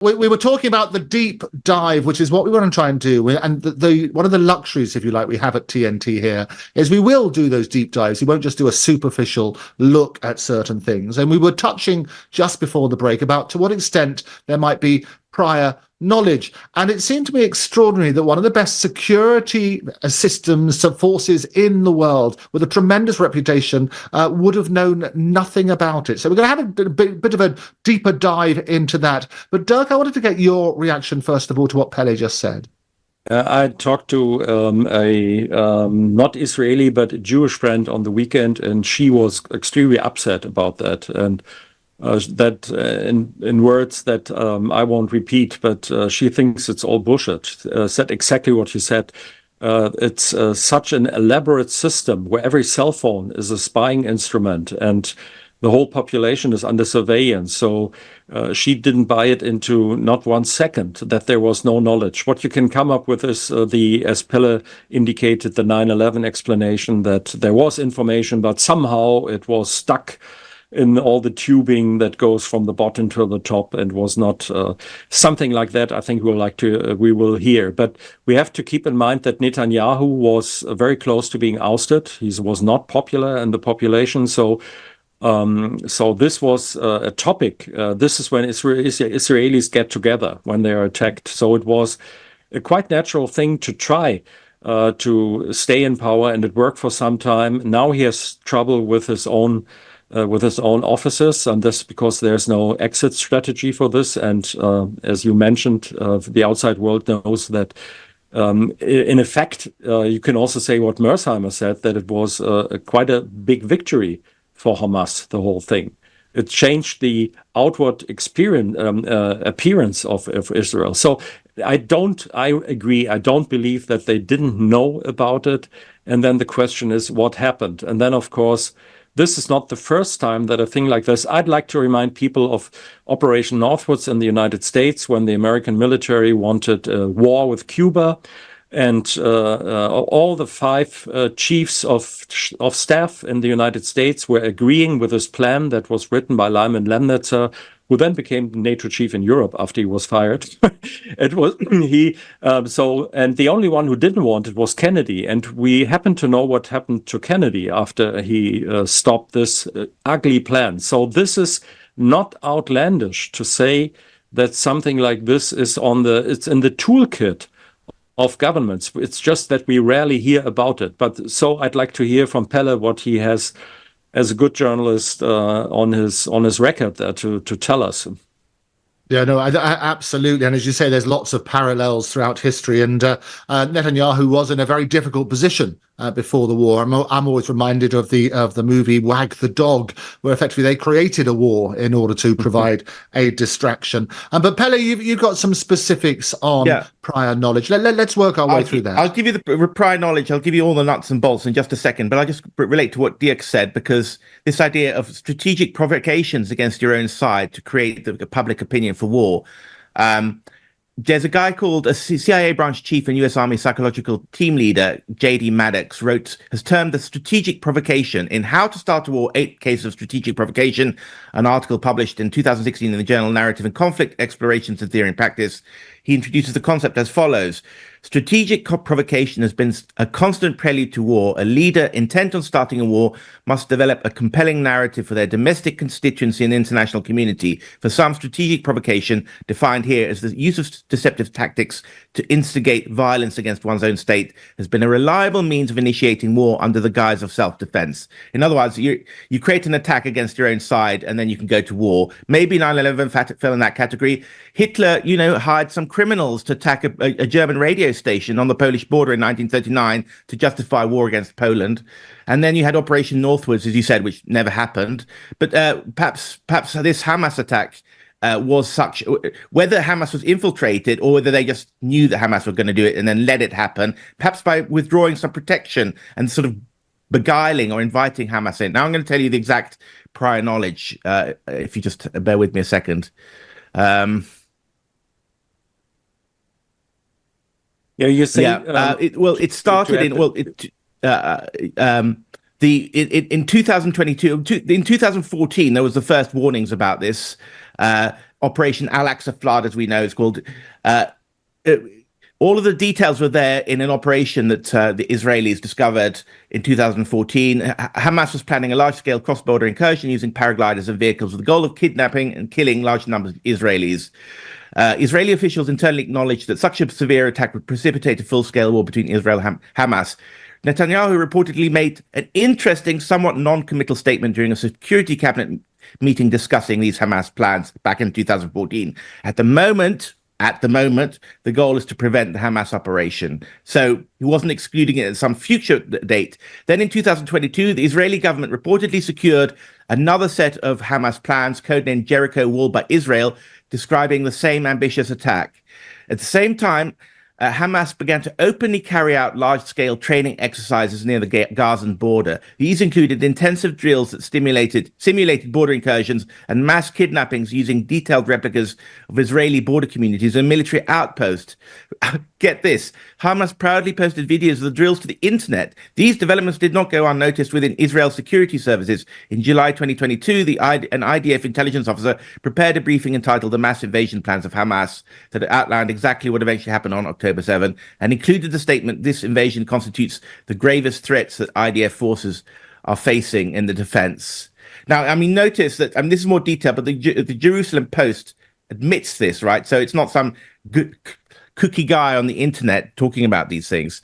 We were talking about the deep dive, which is what we want to try and do. And one of the luxuries, if you like, we have at TNT here is we will do those deep dives. We won't just do a superficial look at certain things. And we were touching just before the break about to what extent there might be prior knowledge. And it seemed to me extraordinary that one of the best security systems, forces in the world with a tremendous reputation would have known nothing about it. So we're going to have a bit of a deeper dive into that. But Dirk, I wanted to get your reaction, first of all, to what Pele just said. I talked to a not Israeli, but a Jewish friend on the weekend, and she was extremely upset about that. And that in words that I won't repeat, but she thinks it's all bullshit. Said exactly what you said. It's such an elaborate system where every cell phone is a spying instrument and the whole population is under surveillance. So she didn't buy it into not 1 second that there was no knowledge. What you can come up with is as Pelle indicated, the 9/11 explanation that there was information, but somehow it was stuck in all the tubing that goes from the bottom to the top and was not something like that. I think we will hear. But we have to keep in mind that Netanyahu was very close to being ousted. He was not popular in the population. So this was a topic. This is when Israelis get together when they are attacked. So it was a quite natural thing to try to stay in power, and it worked for some time. Now he has trouble with his own officers, and that's because there's no exit strategy for this. And as you mentioned, the outside world knows that. In effect, you can also say what Mearsheimer said, that it was quite a big victory for Hamas, the whole thing. It changed the outward appearance of Israel. So I agree. I don't believe that they didn't know about it. And then the question is, what happened? And then, of course, this is not the first time that a thing like this. I'd like to remind people of Operation Northwoods in the United States, when the American military wanted a war with Cuba, and all the 5 chiefs of staff in the United States were agreeing with this plan that was written by Lyman Lemnitzer, who then became NATO chief in Europe after he was fired. It was and the only one who didn't want it was Kennedy. And we happen to know what happened to Kennedy after he stopped this ugly plan. So this is not outlandish to say that something like this is it's in the toolkit of governments. It's just that we rarely hear about it. But so I'd like to hear from Pelle what he has as a good journalist on his record there to tell us. Yeah, no, I absolutely. And as you say, there's lots of parallels throughout history. And Netanyahu was in a very difficult position before the war. I'm always reminded of the movie Wag the Dog, where effectively they created a war in order to provide a distraction. But Pelle, you've got some specifics on prior knowledge. Let's work our way through that. I'll give you the prior knowledge. I'll give you all the nuts and bolts in just a second. But I'll just relate to what Dirk said, because this idea of strategic provocations against your own side to create the public opinion for war. There's a guy called a CIA branch chief and U.S. Army psychological team leader, J.D. Maddox, has termed the strategic provocation in How to Start a War, 8 Cases of Strategic Provocation, an article published in 2016 in the journal Narrative and Conflict, Explorations of Theory and Practice. He introduces the concept as follows. Strategic provocation has been a constant prelude to war. A leader intent on starting a war must develop a compelling narrative for their domestic constituency and international community. For some, strategic provocation, defined here as the use of deceptive tactics to instigate violence against one's own state, has been a reliable means of initiating war under the guise of self-defense. In other words, you create an attack against your own side and then you can go to war. Maybe 9/11 fell in that category. Hitler, hired some criminals to attack a German radio station on the Polish border in 1939 to justify war against Poland. And then you had Operation Northwoods, as you said, which never happened. But perhaps this Hamas attack was such, whether Hamas was infiltrated or whether they just knew that Hamas were going to do it and then let it happen, perhaps by withdrawing some protection and sort of beguiling or inviting Hamas in. Now I'm going to tell you the exact prior knowledge, if you just bear with me a second. Yeah, you say. It started in 2022. In 2014, there was the first warnings about this. Operation Al-Aqsa Flood, as we know, it's called. All of the details were there in an operation that the Israelis discovered in 2014. Hamas was planning a large-scale cross-border incursion using paragliders and vehicles with the goal of kidnapping and killing large numbers of Israelis. Israeli officials internally acknowledged that such a severe attack would precipitate a full-scale war between Israel and Hamas. Netanyahu reportedly made an interesting, somewhat non-committal statement during a security cabinet meeting discussing these Hamas plans back in 2014. At the moment, the goal is to prevent the Hamas operation. So he wasn't excluding it at some future date. Then in 2022, the Israeli government reportedly secured another set of Hamas plans, codenamed Jericho Wall by Israel, describing the same ambitious attack. At the same time, Hamas began to openly carry out large-scale training exercises near the Gazan border. These included intensive drills that simulated border incursions and mass kidnappings using detailed replicas of Israeli border communities and military outposts. Get this, Hamas proudly posted videos of the drills to the internet. These developments did not go unnoticed within Israel's security services. In July 2022, an IDF intelligence officer prepared a briefing entitled The Mass Invasion Plans of Hamas that outlined exactly what eventually happened on October 7 and included the statement, this invasion constitutes the gravest threats that IDF forces are facing in the defense. Now, I mean, notice that, I mean, this is more detailed, but the Jerusalem Post admits this, right? So it's not some good cookie guy on the internet talking about these things.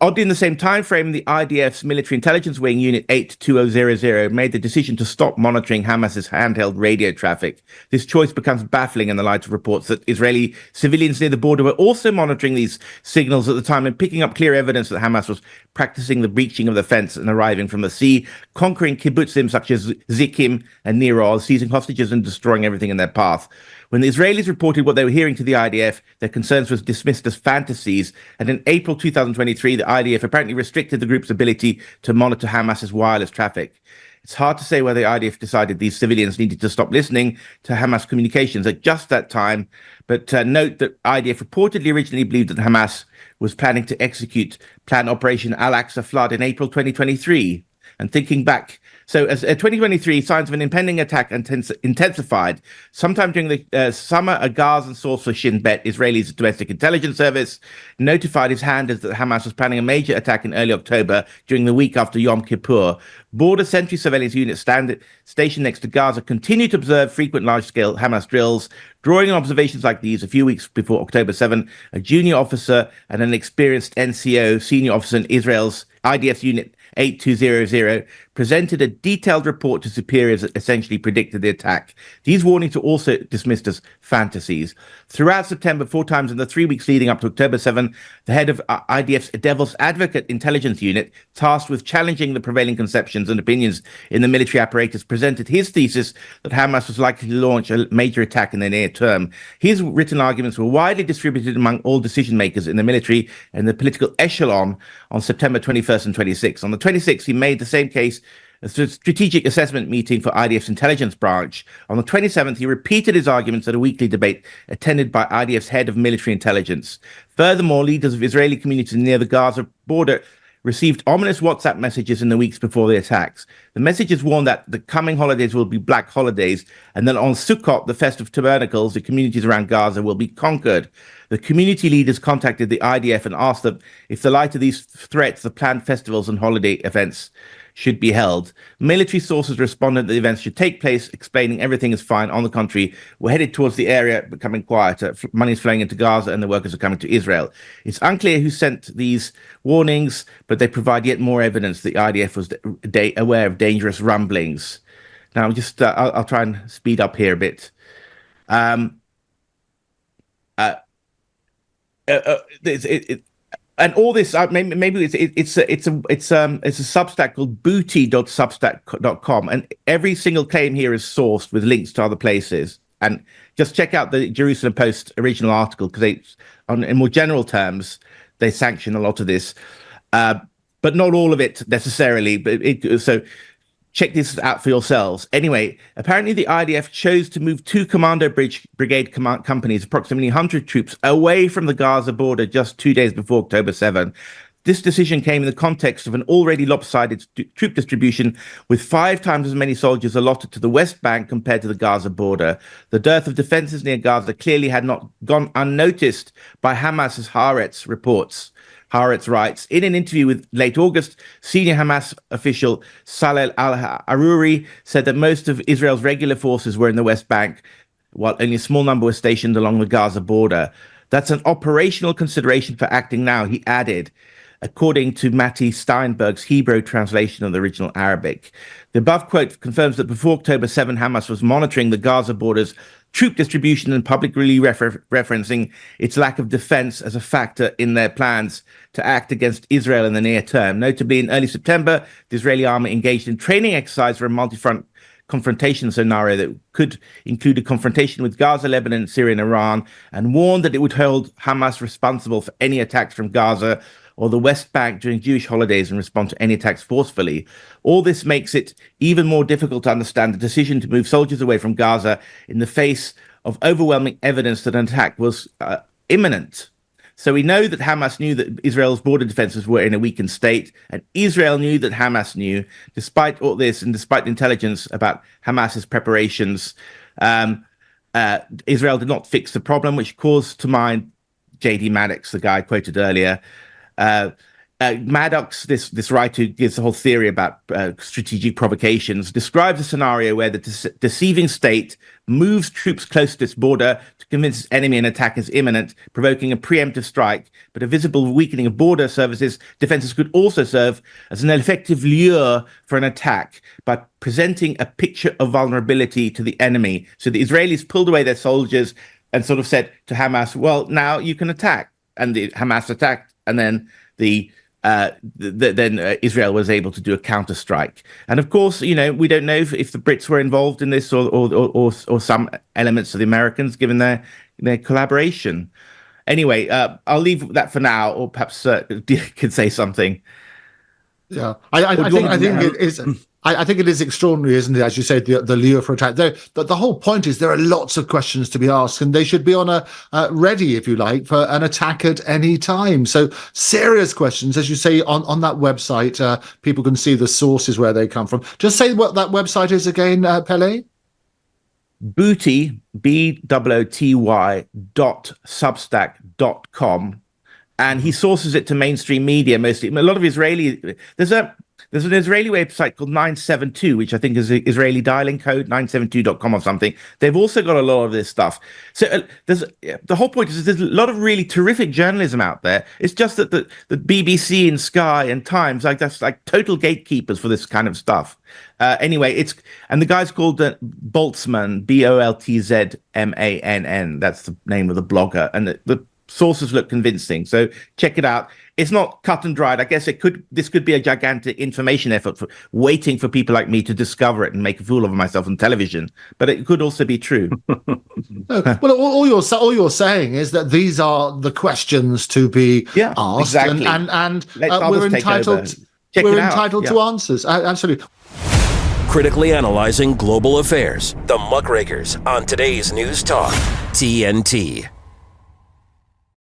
Oddly, in the same time frame, the IDF's military intelligence wing, Unit 82000, made the decision to stop monitoring Hamas's handheld radio traffic. This choice becomes baffling in the light of reports that Israeli civilians near the border were also monitoring these signals at the time and picking up clear evidence that Hamas was practicing the breaching of the fence and arriving from the sea, conquering kibbutzim such as Zikim and Nir Oz, seizing hostages and destroying everything in their path. When the Israelis reported what they were hearing to the IDF, their concerns were dismissed as fantasies. And in April 2023, the IDF apparently restricted the group's ability to monitor Hamas's wireless traffic. It's hard to say whether the IDF decided these civilians needed to stop listening to Hamas communications at just that time. But note that IDF reportedly originally believed that Hamas was planning to execute planned Operation Al-Aqsa Flood in April 2023. And thinking back, so as 2023, signs of an impending attack intensified. Sometime during the summer, a Gazan source for Shin Bet, Israel's domestic intelligence service, notified his handlers that Hamas was planning a major attack in early October during the week after Yom Kippur. Border Sentry surveillance units stationed next to Gaza continued to observe frequent large-scale Hamas drills. Drawing on observations like these, a few weeks before October 7, a junior officer and an experienced NCO, senior officer in Israel's IDF Unit 8200, presented a detailed report to superiors that essentially predicted the attack. These warnings were also dismissed as fantasies. Throughout September, 4 times in the 3 weeks leading up to October 7, the head of IDF's Devil's Advocate intelligence unit, tasked with challenging the prevailing conceptions and opinions in the military apparatus, presented his thesis that Hamas was likely to launch a major attack in the near term. His written arguments were widely distributed among all decision makers in the military and the political echelon on September 21st and 26th. On the 26th, he made the same case at a strategic assessment meeting for IDF's intelligence branch. On the 27th, he repeated his arguments at a weekly debate attended by IDF's head of military intelligence. Furthermore, leaders of Israeli communities near the Gaza border received ominous WhatsApp messages in the weeks before the attacks. The messages warned that the coming holidays will be black holidays, and that on Sukkot, the Fest of Tabernacles, the communities around Gaza will be conquered. The community leaders contacted the IDF and asked them if the light of these threats, the planned festivals and holiday events should be held. Military sources responded that the events should take place, explaining everything is fine. On the contrary, we're headed towards the area becoming quieter. Money is flowing into Gaza and the workers are coming to Israel. It's unclear who sent these warnings, but they provide yet more evidence the IDF was aware of dangerous rumblings. Now, just I'll try and speed up here a bit. And all this, maybe it's a Substack called booty.substack.com, and every single claim here is sourced with links to other places. And just check out the Jerusalem Post original article, because in more general terms, they sanction a lot of this, but not all of it necessarily. So check this out for yourselves. Anyway, apparently the IDF chose to move 2 commando brigade companies, approximately 100 troops, away from the Gaza border just 2 days before October 7. This decision came in the context of an already lopsided troop distribution, with 5 times as many soldiers allotted to the West Bank compared to the Gaza border. The dearth of defenses near Gaza clearly had not gone unnoticed by Hamas's Haaretz reports. Haaretz writes, in an interview with late August, senior Hamas official Saleh al-Aruri said that most of Israel's regular forces were in the West Bank, while only a small number were stationed along the Gaza border. That's an operational consideration for acting now, he added, according to Matti Steinberg's Hebrew translation of the original Arabic. The above quote confirms that before October 7, Hamas was monitoring the Gaza border's troop distribution and publicly referencing its lack of defense as a factor in their plans to act against Israel in the near term. Notably, in early September, the Israeli army engaged in training exercise for a multi-front confrontation scenario that could include a confrontation with Gaza, Lebanon, Syria, and Iran, and warned that it would hold Hamas responsible for any attacks from Gaza or the West Bank during Jewish holidays and respond to any attacks forcefully. All this makes it even more difficult to understand the decision to move soldiers away from Gaza in the face of overwhelming evidence that an attack was imminent. So we know that Hamas knew that Israel's border defenses were in a weakened state, and Israel knew that Hamas knew. Despite all this, and despite the intelligence about Hamas's preparations, Israel did not fix the problem, which calls to mind J.D. Maddox, the guy I quoted earlier. Maddox, this writer who gives the whole theory about strategic provocations, describes a scenario where the deceiving state moves troops close to its border to convince its enemy an attack is imminent, provoking a preemptive strike. But a visible weakening of border defenses could also serve as an effective lure for an attack by presenting a picture of vulnerability to the enemy. So the Israelis pulled away their soldiers and sort of said to Hamas, well, now you can attack. And the Hamas attacked, and then Israel was able to do a counterstrike. And of course, we don't know if the Brits were involved in this or some elements of the Americans, given their collaboration. Anyway, I'll leave that for now, or perhaps Dirk could say something. Yeah, I think it is extraordinary, isn't it? As you say, the lure for attack. The whole point is there are lots of questions to be asked, and they should be on ready, if you like, for an attack at any time. So serious questions, as you say, on that website. People can see the sources where they come from. Just say what that website is again, Pele. Booty, BOOTY.substack.com. And he sources it to mainstream media mostly. A lot of Israeli. There's an Israeli website called 972, which I think is an Israeli dialing code, 972.com or something. They've also got a lot of this stuff. So the whole point is there's a lot of really terrific journalism out there. It's just that the BBC and Sky and Times, that's like total gatekeepers for this kind of stuff. Anyway, and the guy's called Boltzmann, Boltzmann. That's the name of the blogger. And the sources look convincing. So check it out. It's not cut and dried. I guess this could be a gigantic information effort for waiting for people like me to discover it and make a fool of myself on television. But it could also be true. Well, all you're saying is that these are the questions to be asked, exactly. and we're entitled to answers. Absolutely. Critically analyzing global affairs. The Muckrakers on today's News Talk TNT.